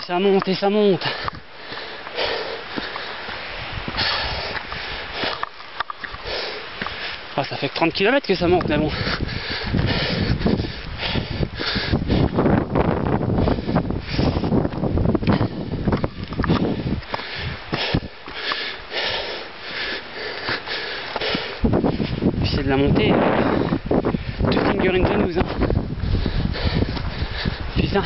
ça monte et ça monte. Ah, ça fait que 30 km que ça monte, mais bon. Puis c'est de la montée. Two finger in the nose, hein. Putain.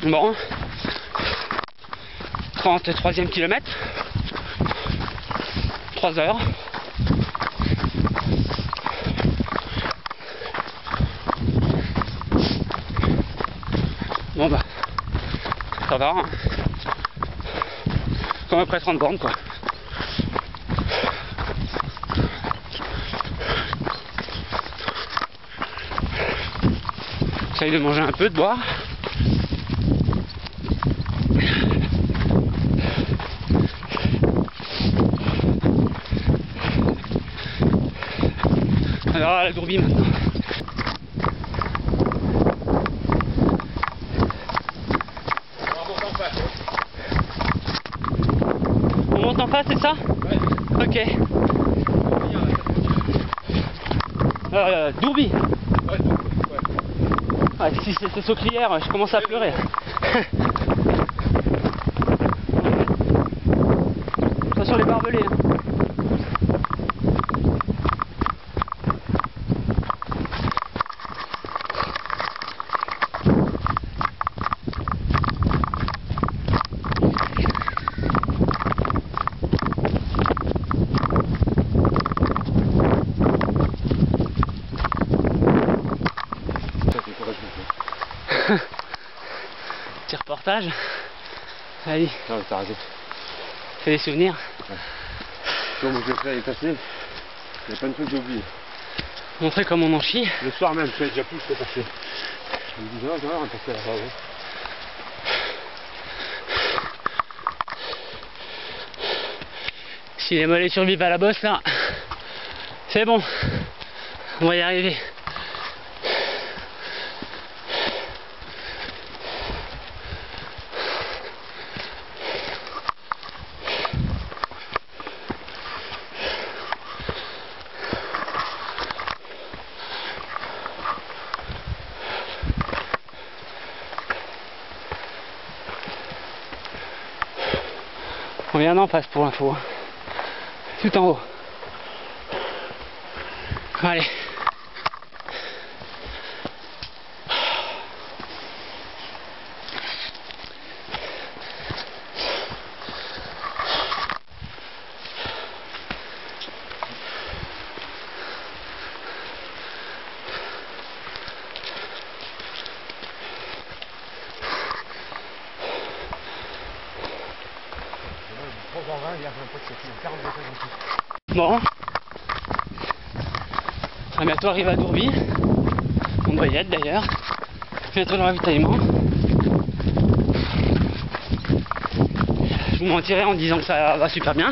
Bon, 33e kilomètre, 3 heures. Bon bah, ça va, hein. Comme après 30 bornes quoi. J'essaye de manger un peu, de boire. Alors à la Dourbie maintenant. On monte en face, c'est ça? Ouais. Ok. Dourbie. Ouais, si c'était Sauclière, je commence à pleurer. Attention les barbelés. Hein. Petit reportage. Allez. Non, t'as raison. C'est des souvenirs. Ouais. Comme je l'ai fait effacer, il y a plein de trucs que j'ai oubliés. Montrer comment on en chie. Le soir même, je fais déjà plus, je fais passer. Je me dis, non, on va passer là-bas. Ouais. Si les mollets survivent à la bosse là, c'est bon. On va y arriver. On vient d'en face pour l'info. Tout en haut. Allez. Bon, on va bientôt arriver à Dourbie. On doit y être d'ailleurs. Bientôt le ravitaillement. Je vous mentirais en disant que ça va super bien.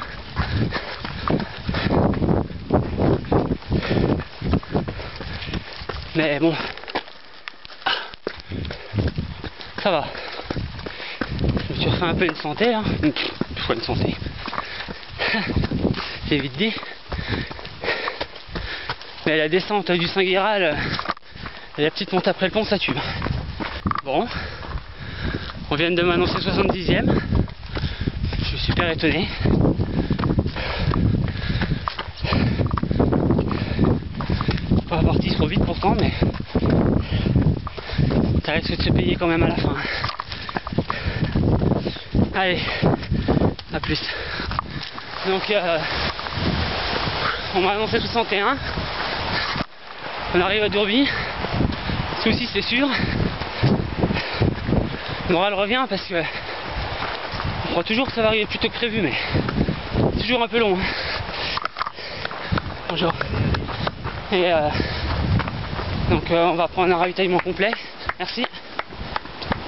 Mais bon, ça va. Je me suis refait un peu une santé là. Pourquoi une santé? C'est vite dit. Mais la descente du Saint-Guéral et la petite montée après le pont, ça tue. Bon, on vient de m'annoncer 70e. Je suis super étonné. Pas parti trop vite pourtant, mais ça risque de se payer quand même à la fin. Allez, à plus. Donc on m'a annoncé 61. On arrive à Dourbie. Ce coup-ci c'est sûr. Le moral revient parce que Je crois toujours que ça va arriver plus tôt que prévu, mais c'est toujours un peu long. Bonjour. Et donc on va prendre un ravitaillement complet. Merci.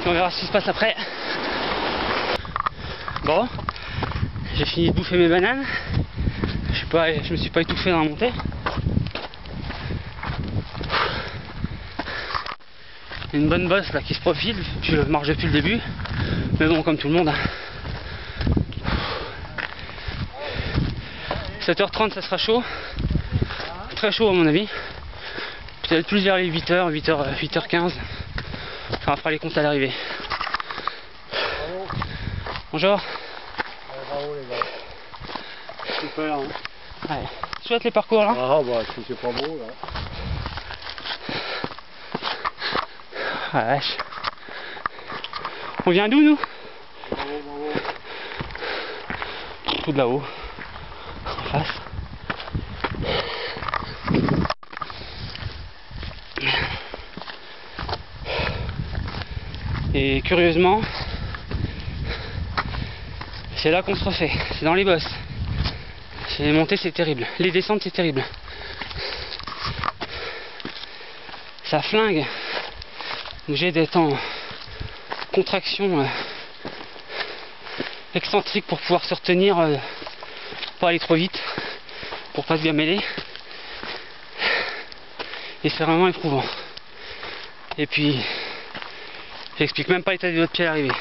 Puis on verra ce qui se passe après. Bon, j'ai fini de bouffer mes bananes. Je me suis pas étouffé dans la montée. Une bonne bosse là qui se profile. Je marche depuis le début. Mais bon, comme tout le monde. 7h30 ça sera chaud. Très chaud à mon avis. Peut-être plus vers les 8h, 8h15. Enfin, on fera les comptes à l'arrivée. Bonjour. Bravo les gars. Super hein. Ouais. Chouette les parcours là. Ah bah c'est pas beau là. Ah vache. On vient d'où nous? Bravo. Tout de là-haut. En face. Et curieusement, c'est là qu'on se refait, c'est dans les bosses. Les montées c'est terrible, les descentes c'est terrible. Ça flingue. J'ai d'être en contraction excentrique pour pouvoir se retenir, pas aller trop vite, pour pas se gameler. Et c'est vraiment éprouvant. Et puis, j'explique même pas l'état de votre pied à l'arrivée.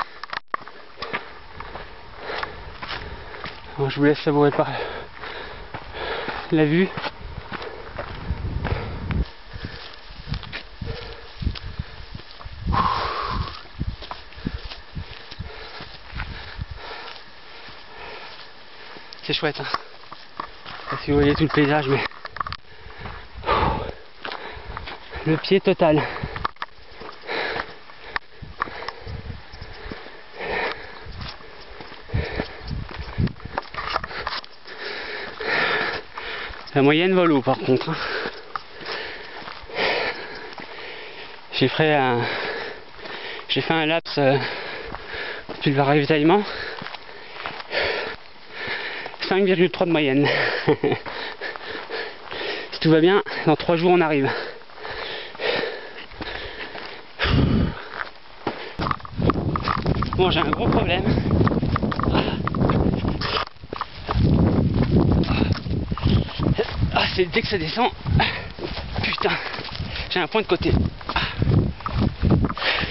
Je vous laisse savourer par la vue. C'est chouette, hein. Je sais pas si vous voyez tout le paysage, mais le pied total. La moyenne va l'eau par contre. Hein. J'ai fait un laps depuis le ravitaillement. 5,3 de moyenne. Si tout va bien, dans 3 jours on arrive. Bon, j'ai un gros problème. Ah, c'est dès que ça descend. Putain, j'ai un point de côté.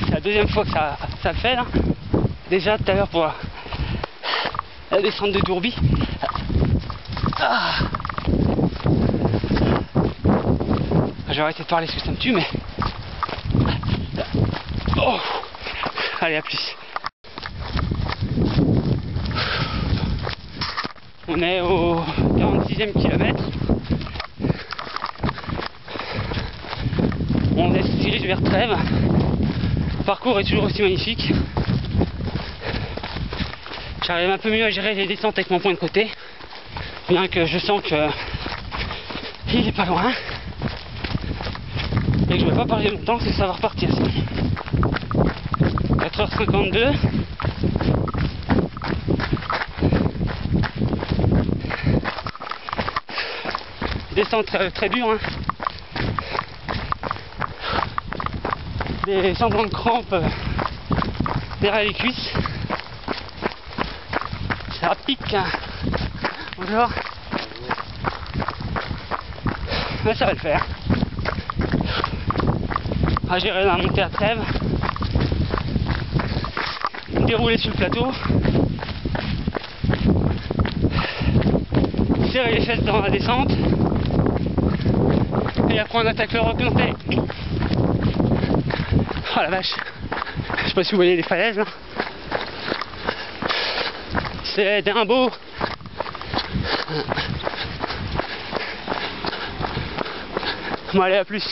C'est la deuxième fois que ça le fait là. Déjà tout à l'heure pour la descente de Dourbis. Ah. Je vais arrêter de parler parce que ça me tue, mais. Oh. Allez, à plus. On est au 46e kilomètre. On se dirige vers Trèves. Le parcours est toujours aussi magnifique. J'arrive un peu mieux à gérer les descentes avec mon point de côté. Bien que je sens que il est pas loin. Et que je ne vais pas parler longtemps, c'est que ça va repartir. 4h52. Descente très dure, hein. Des semblants de crampes derrière les cuisses. Ça pique, hein. Bonjour. Mais ça va le faire. À gérer la montée à Trèves. Dérouler sur le plateau. Serrer les fesses dans la descente. Et après on attaque le remonté. Oh la vache. Je sais pas si vous voyez les falaises là. C'est d'un beau. Bon allez, à plus.